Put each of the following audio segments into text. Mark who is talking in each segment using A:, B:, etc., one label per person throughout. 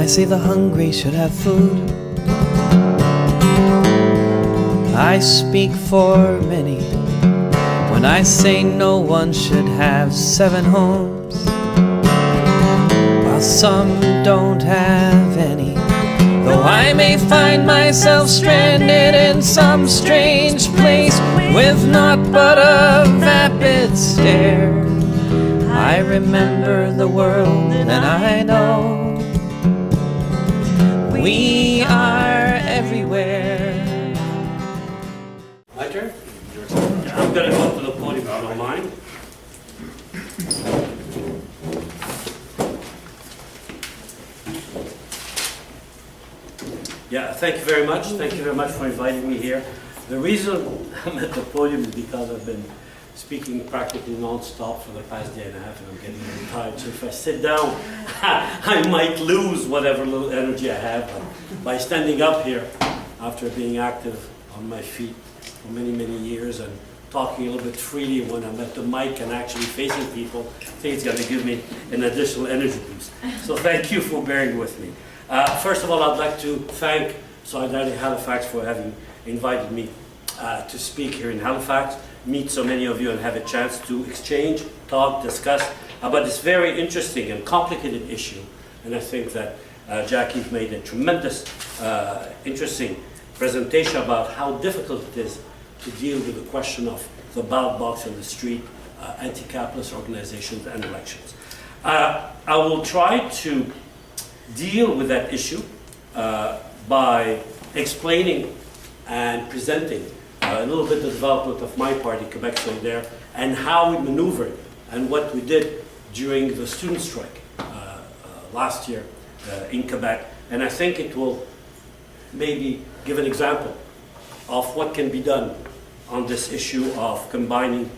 A: I say the hungry should have food. I speak for many when I say no one should have 7 homes, while some don't have any. Though I may find myself stranded in some strange place with naught but a vapid stare, I remember the world and I know we are everywhere.
B: My turn? Yeah, I'm going to go to the podium if you don't mind. Yeah, thank you very much. Thank you very much for inviting me here. The reason I'm at the podium is because I've been speaking practically non-stop for the past day and a half, and I'm getting really tired. So if I sit down, I might lose whatever little energy I have. But by standing up here, after being active on my feet for many, many years and talking a little bit freely when I'm at the mic and actually facing people, I think it's going to give me an additional energy boost. So thank you for bearing with me. First of all, I'd like to thank Solidarity Halifax for having invited me to speak here in Halifax, meet so many of you and have a chance to exchange, talk, discuss about this very interesting and complicated issue. And I think that Jackie made a tremendous, interesting presentation about how difficult it is to deal with the question of the ballot box in the street, anti-capitalist organizations and elections. I will try to deal with that issue by explaining and presenting a little bit the development of my party, Quebec Solidaire, and how we maneuvered and what we did during the student strike last year in Quebec. And I think it will maybe give an example of what can be done on this issue of combining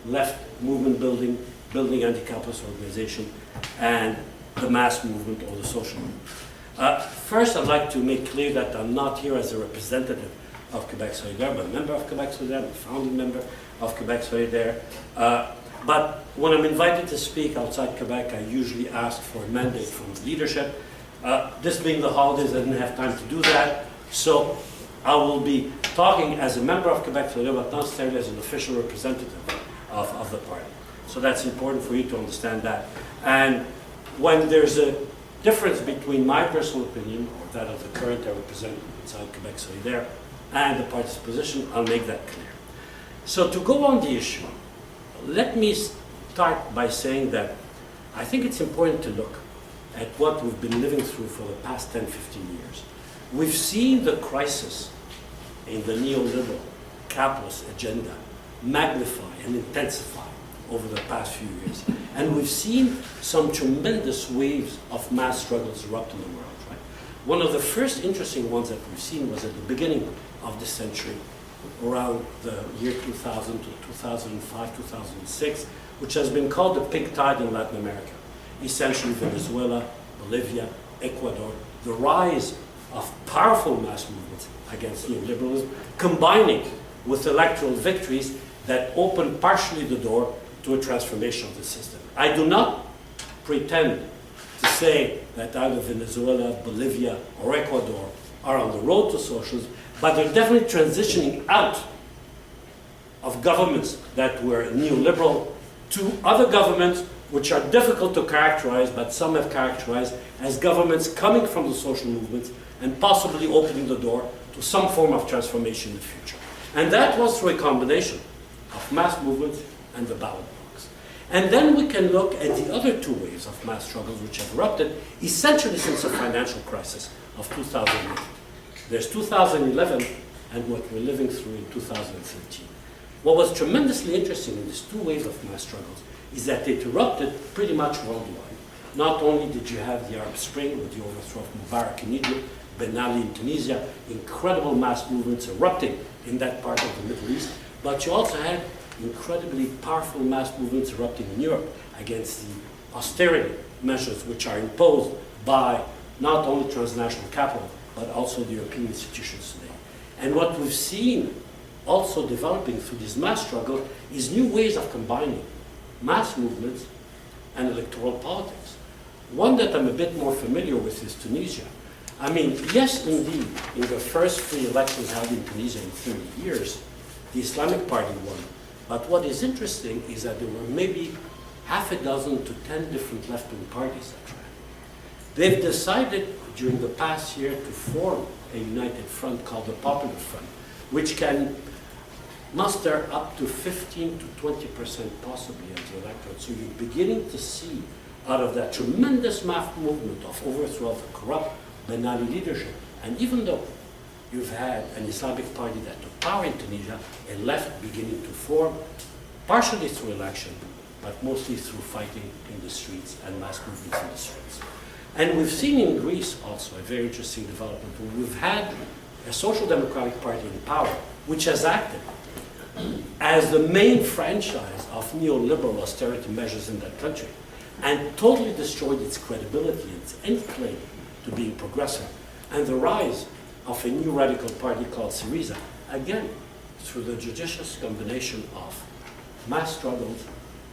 B: left movement building anti-capitalist organization, and the mass movement or the social movement. First, I'd like to make clear that I'm not here as a representative of Quebec Solidaire, but a member of Quebec Solidaire, a founding member of Quebec Solidaire. But when I'm invited to speak outside Quebec, I usually ask for a mandate from the leadership. This being the holidays, I didn't have time to do that, so I will be talking as a member of Quebec Solidaire, but not necessarily as an official representative of the party. So that's important for you to understand that. And when there's a difference between my personal opinion or that of the current I represent inside Quebec Solidaire and the party's position, I'll make that clear. So to go on the issue, let me start by saying that I think it's important to look at what we've been living through for the past 10, 15 years. We've seen the crisis in the neoliberal capitalist agenda magnify and intensify over the past few years. And we've seen some tremendous waves of mass struggles erupt in the world, right? One of the first interesting ones that we've seen was at the beginning of the century, around the year 2000 to 2005, 2006, which has been called the pink tide in Latin America. Essentially Venezuela, Bolivia, Ecuador, the rise of powerful mass movements against neoliberalism, combining with electoral victories that opened partially the door to a transformation of the system. I do not pretend to say that either Venezuela, Bolivia, or Ecuador are on the road to socialism, but they're definitely transitioning out of governments that were neoliberal to other governments which are difficult to characterize, but some have characterized as governments coming from the social movements and possibly opening the door to some form of transformation in the future. And that was through a combination of mass movements and the ballot box. And then we can look at the other two waves of mass struggles which have erupted essentially since the financial crisis of 2008. There's 2011 and what we're living through in 2013. What was tremendously interesting in these two waves of mass struggles is that it erupted pretty much worldwide. Not only did you have the Arab Spring with the overthrow of Mubarak in Egypt, Ben Ali in Tunisia, incredible mass movements erupting in that part of the Middle East, but you also had incredibly powerful mass movements erupting in Europe against the austerity measures which are imposed by not only transnational capital, but also the European institutions today. And what we've seen also developing through this mass struggle is new ways of combining mass movements and electoral politics. One that I'm a bit more familiar with is Tunisia. I mean, yes, indeed, in the first free elections held in Tunisia in 30 years, the Islamic Party won. But what is interesting is that there were maybe half a dozen to 10 different left-wing parties that ran. They've decided during the past year to form a united front called the Popular Front, which can muster up to 15 to 20% possibly of the electorate. So you're beginning to see out of that tremendous mass movement of overthrow of the corrupt Ben Ali leadership, and even though you've had an Islamic party that took power in Tunisia, a left beginning to form, partially through election, but mostly through fighting in the streets and mass movements in the streets. And we've seen in Greece also a very interesting development where we've had a social democratic party in power, which has acted as the main franchise of neoliberal austerity measures in that country, and totally destroyed its credibility, its end claim to being progressive, and the rise of a new radical party called Syriza, again, through the judicious combination of mass struggles,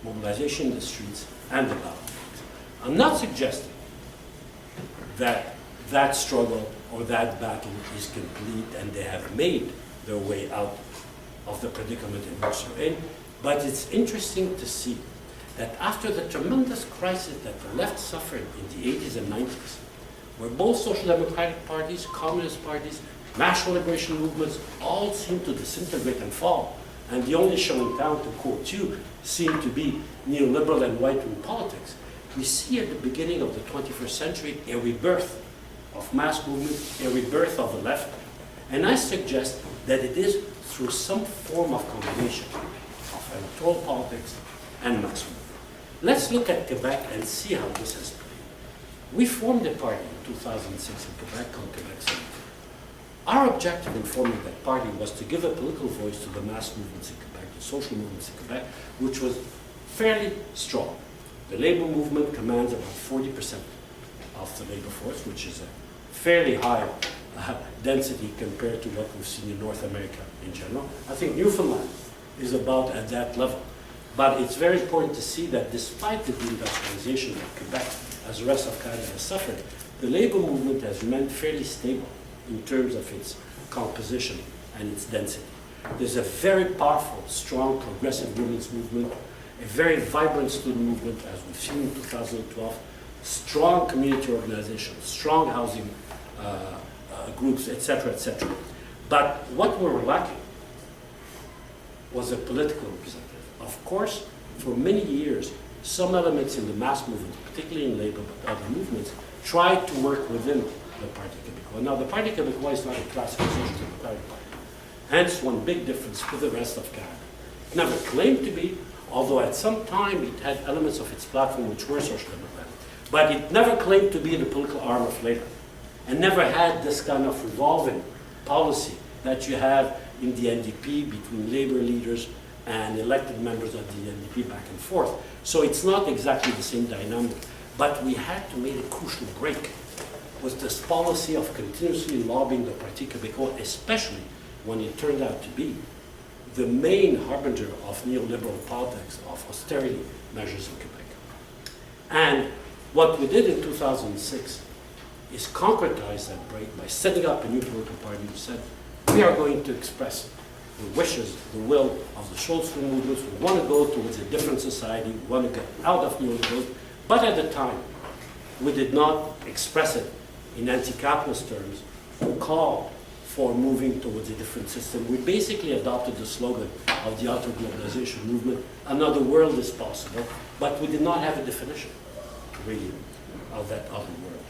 B: mobilization in the streets, and the ballot. I'm not suggesting that that struggle or that battle is complete and they have made their way out of the predicament in which they're in, but it's interesting to see that after the tremendous crisis that the left suffered in the 80s and 90s, where both social democratic parties, communist parties, national liberation movements all seemed to disintegrate and fall, and the only show in town, to quote you, seemed to be neoliberal and right-wing politics, we see at the beginning of the 21st century a rebirth of mass movement, a rebirth of the left, and I suggest that it is through some form of combination of electoral politics and mass movement. Let's look at Quebec and see how this has played. We formed a party in 2006 in Quebec called Quebec Solidaire. Our objective in forming that party was to give a political voice to the mass movements in Quebec, the social movements in Quebec, which was fairly strong. The labor movement commands about 40% of the labor force, which is a fairly high density compared to what we've seen in North America in general. I think Newfoundland is about at that level. But it's very important to see that despite the deindustrialization of Quebec, as the rest of Canada has suffered, the labor movement has remained fairly stable in terms of its composition and its density. There's a very powerful, strong, progressive women's movement, a very vibrant student movement, as we've seen in 2012, strong community organizations, strong housing groups, etc., etc. But what we were lacking was a political representative. Of course, for many years, some elements in the mass movement, particularly in labor but other movements, tried to work within the Parti Québécois. Now, the Parti Québécois is not a classical social democratic party. Hence, one big difference with the rest of Canada. It never claimed to be, although at some time it had elements of its platform which were social democratic. But it never claimed to be the political arm of labor, and never had this kind of revolving policy that you have in the NDP between labor leaders and elected members of the NDP back and forth. So it's not exactly the same dynamic, but we had to make a crucial break with this policy of continuously lobbying the Parti Québécois, especially when it turned out to be the main harbinger of neoliberal politics, of austerity measures in Quebec. And what we did in 2006 is concretize that break by setting up a new political party who said, we are going to express the wishes, the will of the social movements. We want to go towards a different society. We want to get out of neoliberalism. But at the time, we did not express it in anti-capitalist terms or call for moving towards a different system. We basically adopted the slogan of the outer globalization movement, another world is possible, but we did not have a definition, really, of that other world.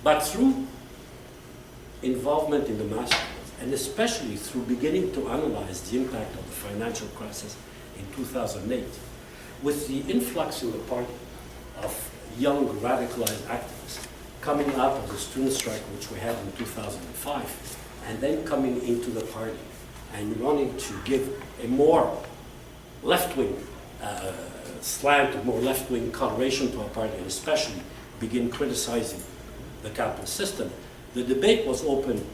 B: But through involvement in the mass movement, and especially through beginning to analyze the impact of the financial crisis in 2008, with the influx in the party of young radicalized activists coming out of the student strike, which we had in 2005, and then coming into the party and wanting to give a more left-wing slant, a more left-wing coloration to our party, and especially begin criticizing the capitalist system, the debate was opened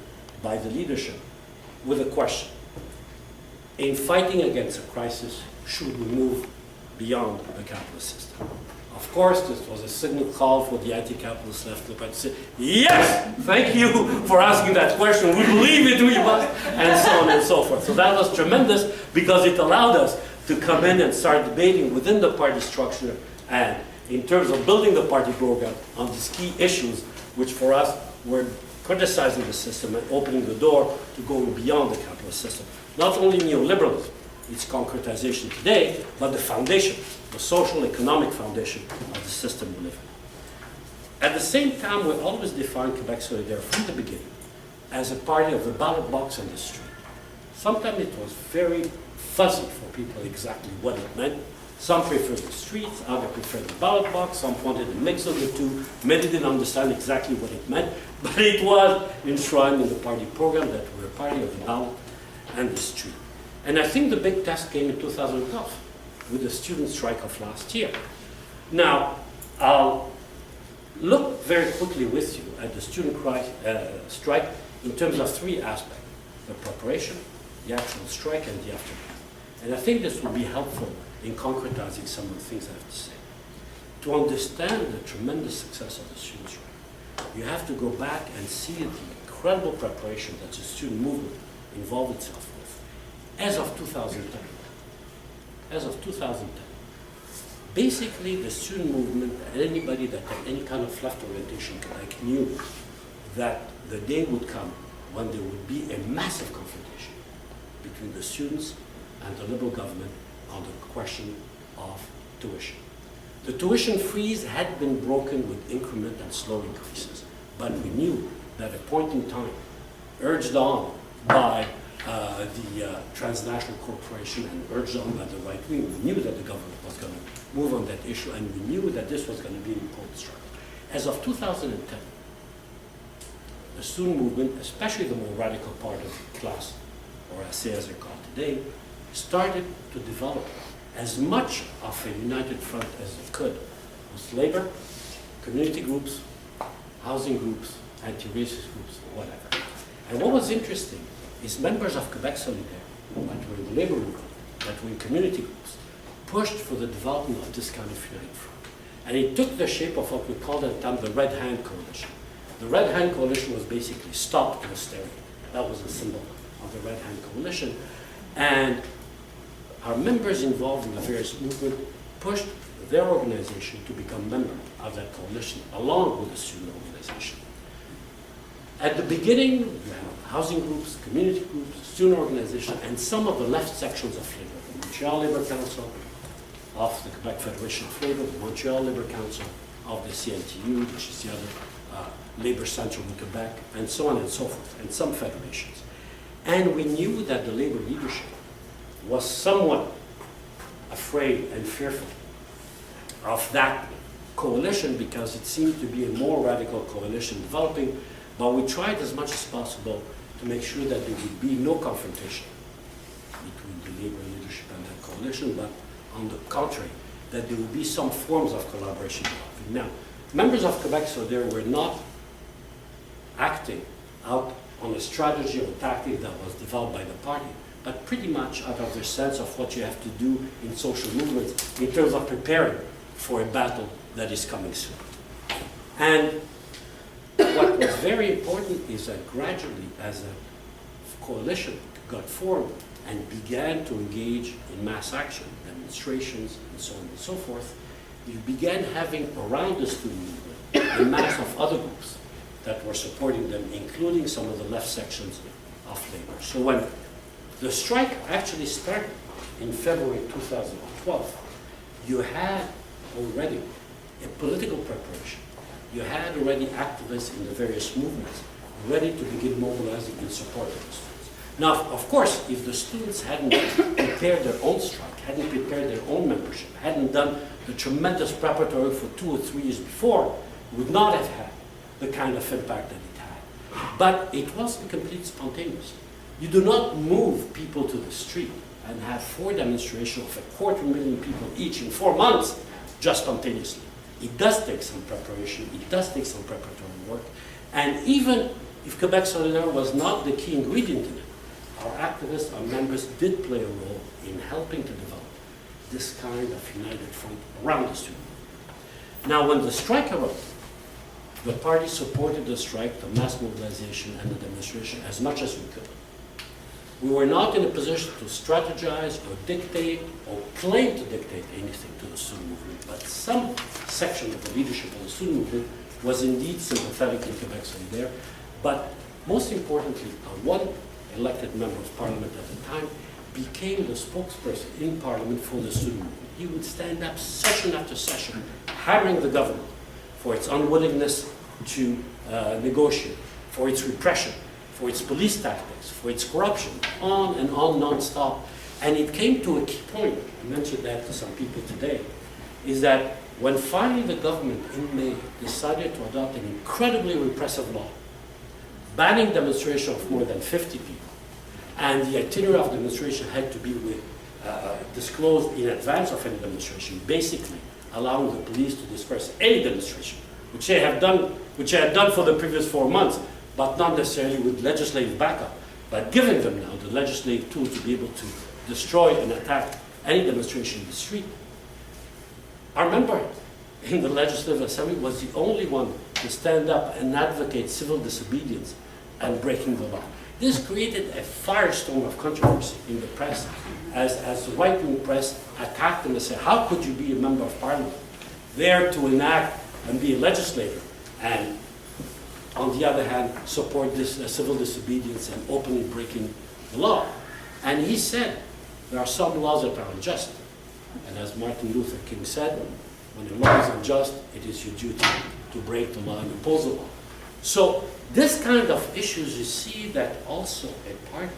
B: by the leadership with a question. In fighting against a crisis, should we move beyond the capitalist system? Of course, this was a signal call for the anti-capitalist left of the party to say, yes, thank you for asking that question, we believe it, we must, and so on and so forth. So that was tremendous because it allowed us to come in and start debating within the party structure and in terms of building the party program on these key issues, which for us were criticizing the system and opening the door to going beyond the capitalist system. Not only neoliberalism, its concretization today, but the foundation, the social economic foundation of the system we live in. At the same time, we always defined Quebec Solidaire from the beginning as a party of the ballot box and the street. Sometimes it was very fuzzy for people exactly what it meant. Some preferred the streets, others preferred the ballot box, some wanted a mix of the two, many didn't understand exactly what it meant, but it was enshrined in the party program that we're a party of the ballot and the street. And I think the big test came in 2012 with the student strike of last year. Now, I'll look very quickly with you at the student strike in terms of three aspects: the preparation, the actual strike, and the aftermath. And I think this will be helpful in concretizing some of the things I have to say. To understand the tremendous success of the student strike, you have to go back and see the incredible preparation that the student movement involved itself with. As of 2010, basically the student movement, and anybody that had any kind of left orientation like knew that the day would come when there would be a massive confrontation between the students and the Liberal government on the question of tuition. The tuition freeze had been broken with increment and slow increases, but we knew that a point in time, urged on by the transnational corporation and urged on by the right wing, we knew that the government was going to move on that issue, and we knew that this was going to be an important struggle. As of 2010, the student movement, especially the more radical part of the class, or AC as they're called today, started to develop as much of a united front as it could with labor, community groups, housing groups, anti-racist groups, whatever. And what was interesting is members of Quebec Solidaire, that were in the labor movement, that were in community groups, pushed for the development of this kind of united front. And it took the shape of what we called at the time the Red Hand Coalition. The Red Hand Coalition was basically stop to austerity. That was the symbol of the Red Hand Coalition. And our members involved in the various movements pushed their organization to become member of that coalition, along with the student organization. At the beginning, you have housing groups, community groups, student organization, and some of the left sections of labor. The Montreal Labour Council of the Quebec Federation of Labour, the Montreal Labour Council of the CNTU, which is the other labor central in Quebec, and so on and so forth, and some federations. And we knew that the labor leadership was somewhat afraid and fearful of that coalition because it seemed to be a more radical coalition developing, but we tried as much as possible to make sure that there would be no confrontation between the labor leadership and that coalition, but on the contrary, that there would be some forms of collaboration developing. Now, members of Quebec Solidaire were not acting out on a strategy or tactic that was developed by the party, but pretty much out of their sense of what you have to do in social movements in terms of preparing for a battle that is coming soon. And what was very important is that gradually, as a coalition got formed and began to engage in mass action, demonstrations, and so on and so forth, you began having around the student movement a mass of other groups that were supporting them, including some of the left sections of labor. So when the strike actually started in February 2012, you had already a political preparation. You had already activists in the various movements ready to begin mobilizing in support of the students. Now, of course, if the students hadn't prepared their own strike, hadn't prepared their own membership, hadn't done the tremendous preparatory for 2 or 3 years before, would not have had the kind of impact that it had. But it wasn't complete spontaneous. You do not move people to the street and have 4 demonstrations of 250,000 people each in 4 months just spontaneously. It does take some preparation, it does take some preparatory work, and even if Quebec Solidaire was not the key ingredient in it, our activists, our members did play a role in helping to develop this kind of united front around the student movement. Now, when the strike arose, the party supported the strike, the mass mobilization, and the demonstration as much as we could. We were not in a position to strategize or dictate or claim to dictate anything to the student movement, but some section of the leadership of the student movement was indeed sympathetic in Quebec Solidaire. But most importantly, one elected member of parliament at the time became the spokesperson in parliament for the student movement. He would stand up session after session, hammering the government for its unwillingness to negotiate, for its repression, for its police tactics, for its corruption, on and on non-stop. And it came to a key point, I mentioned that to some people today, is that when finally the government in May decided to adopt an incredibly repressive law, banning demonstration of more than 50 people, and the itinerary of demonstration had to be disclosed in advance of any demonstration, basically allowing the police to disperse any demonstration, which they had done for the previous 4 months, but not necessarily with legislative backup, but giving them now the legislative tool to be able to destroy and attack any demonstration in the street. Our member in the Legislative Assembly was the only one to stand up and advocate civil disobedience and breaking the law. This created a firestorm of controversy in the press as the right-wing press attacked him and said, how could you be a member of parliament there to enact and be a legislator, and on the other hand, support this civil disobedience and openly breaking the law? And he said, there are some laws that are unjust. And as Martin Luther King said, when a law is unjust, it is your duty to break the law and oppose the law. So this kind of issues, you see that also a party,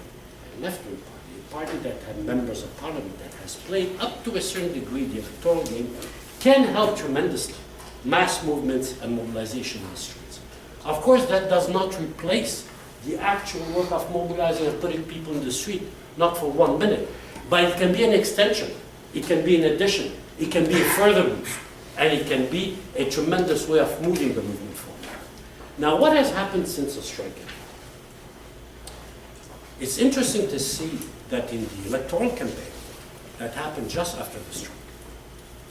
B: a left-wing party, a party that had members of parliament that has played up to a certain degree the electoral game, can help tremendously mass movements and mobilization in the streets. Of course, that does not replace the actual work of mobilizing and putting people in the street, not for 1 minute, but it can be an extension, it can be an addition, it can be a further boost, and it can be a tremendous way of moving the movement forward. Now, what has happened since the strike? It's interesting to see that in the electoral campaign that happened just after the strike,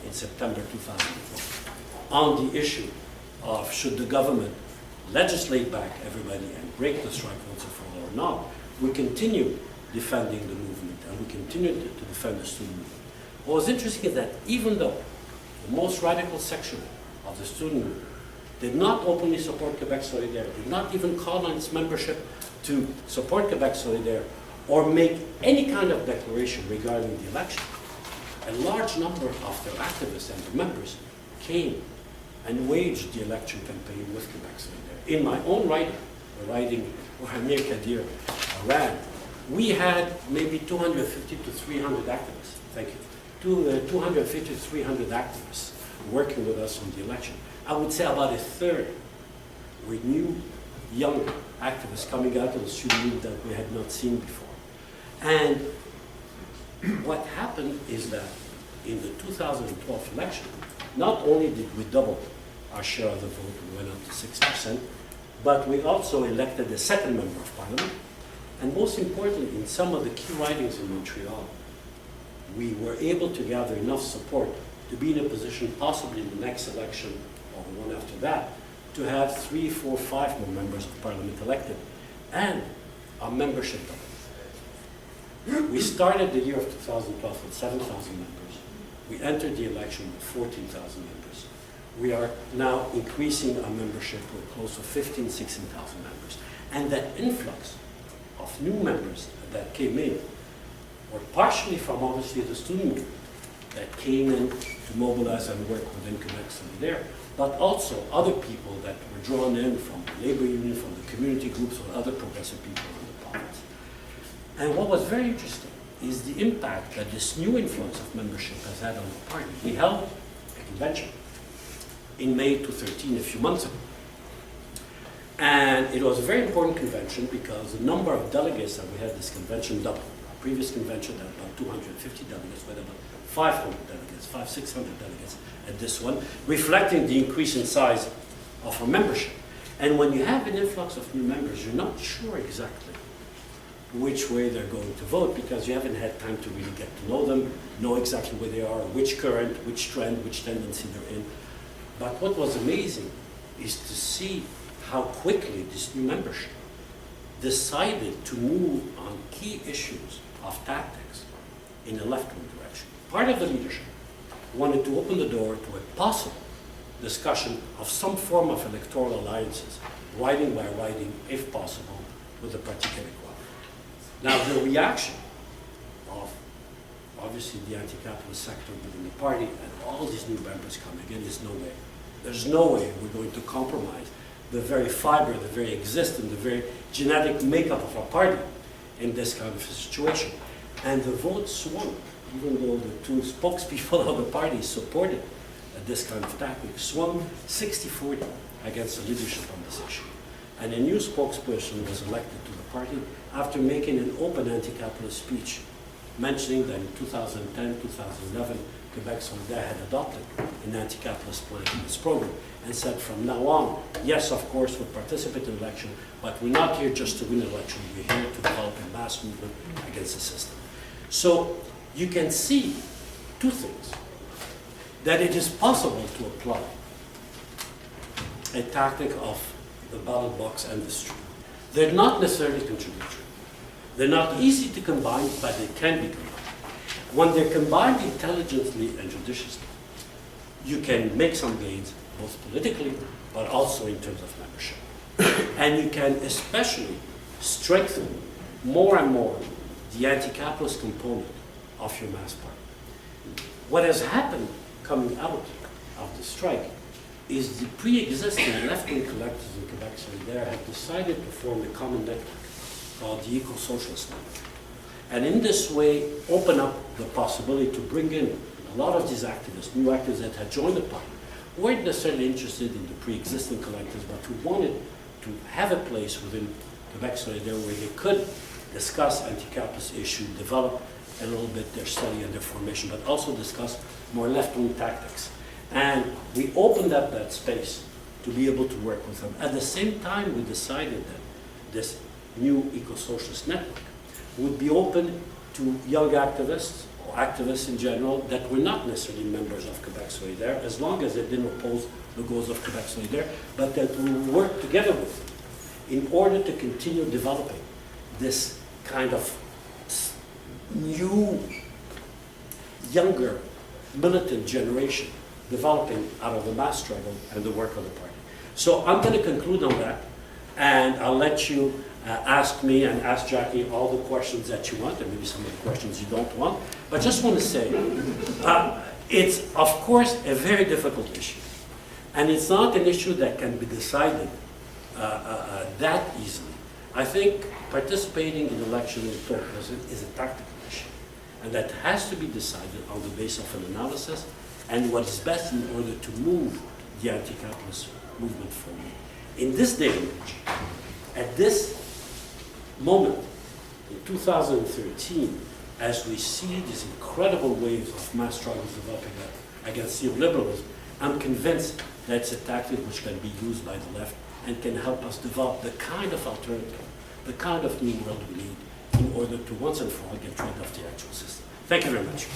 B: in September 2004, on the issue of should the government legislate back everybody and break the strike once and for all or not, we continue defending the movement and we continue to defend the student movement. What was interesting is that even though the most radical section of the student movement did not openly support Quebec Solidaire, did not even call on its membership to support Quebec Solidaire or make any kind of declaration regarding the election, a large number of their activists and their members came and waged the election campaign with Quebec Solidaire. In my own writing, the writing where Amir Khadir ran, we had maybe 250 to 300 activists, thank you, 250 to 300 activists working with us on the election. I would say about a third were new, young activists coming out of the student movement that we had not seen before. And what happened is that in the 2012 election, not only did we double our share of the vote, we went up to 6%, but we also elected a second member of parliament. And most importantly, in some of the key ridings in Montreal, we were able to gather enough support to be in a position, possibly in the next election or the one after that, to have 3, 4, 5 more members of parliament elected, and our membership doubled. We started the year of 2012 with 7,000 members. We entered the election with 14,000 members. We are now increasing our membership with close to 15,000, 16,000 members. And that influx of new members that came in were partially from obviously the student movement that came in to mobilize and work within Quebec Solidaire, but also other people that were drawn in from the labor union, from the community groups, or other progressive people in the province. And what was very interesting is the impact that this new influence of membership has had on the party. We held a convention in May 2013, a few months ago. And it was a very important convention because the number of delegates that we had this convention doubled. Our previous convention had about 250 delegates, we had about 500 delegates, 500, 600 delegates at this one, reflecting the increase in size of our membership. And when you have an influx of new members, you're not sure exactly which way they're going to vote because you haven't had time to really get to know them, know exactly where they are, which current, which trend, which tendency they're in. But what was amazing is to see how quickly this new membership decided to move on key issues of tactics in a left-wing direction. Part of the leadership wanted to open the door to a possible discussion of some form of electoral alliances, riding by riding, if possible, with the Parti Québécois. Now, the reaction of, obviously, the anti-capitalist sector within the party and all these new members coming in is no way. There's no way we're going to compromise the very fiber, the very existence, the very genetic makeup of our party in this kind of a situation. And the vote swung, even though the two spokespeople of the party supported this kind of tactic, swung 60-40 against the leadership on this issue. And a new spokesperson was elected to the party after making an open anti-capitalist speech, mentioning that in 2010, 2011, Quebec Solidaire had adopted an anti-capitalist plan in its program, and said from now on, yes, of course, we'll participate in election, but we're not here just to win an election, we're here to develop a mass movement against the system. So you can see two things. That it is possible to apply a tactic of the ballot box and the street. They're not necessarily contradictory. They're not easy to combine, but they can be combined. When they're combined intelligently and judiciously, you can make some gains, both politically, but also in terms of membership. And you can especially strengthen more and more the anti-capitalist component of your mass party. What has happened coming out of the strike is the pre-existing left-wing collectives in Quebec Solidaire have decided to form a common network called the Eco-Socialist Network. And in this way, open up the possibility to bring in a lot of these activists, new activists that had joined the party, who weren't necessarily interested in the pre-existing collectives, but who wanted to have a place within Quebec Solidaire where they could discuss anti-capitalist issues, develop a little bit their study and their formation, but also discuss more left-wing tactics. And we opened up that space to be able to work with them. At the same time, we decided that this new eco-socialist network would be open to young activists, or activists in general, that were not necessarily members of Quebec Solidaire, as long as they didn't oppose the goals of Quebec Solidaire, but that we would work together with them in order to continue developing this kind of new, younger, militant generation developing out of the mass struggle and the work of the party. So I'm going to conclude on that, and I'll let you ask me and ask Jackie all the questions that you want, and maybe some of the questions you don't want. But just want to say, it's of course a very difficult issue, and it's not an issue that can be decided that easily. I think participating in election in electoralism is a tactical issue, and that has to be decided on the basis of an analysis and what is best in order to move the anti-capitalist movement forward. In this day and age, at this moment, in 2013, as we see these incredible waves of mass struggles developing against neoliberalism, I'm convinced that it's a tactic which can be used by the left and can help us develop the kind of alternative, the kind of new world we need in order to once and for all get rid of the actual system. Thank you very much.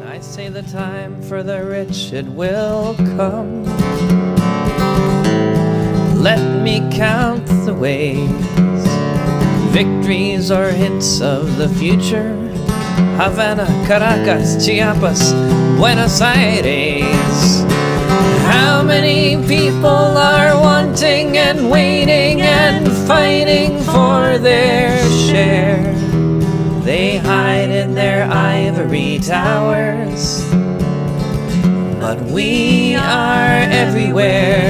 A: I say the time for the rich, it will come. Let me count the ways, victories or hints of the future. Havana, Caracas, Chiapas, Buenos Aires. How many people are wanting and waiting and fighting for their share? They hide in their ivory towers, but we are everywhere.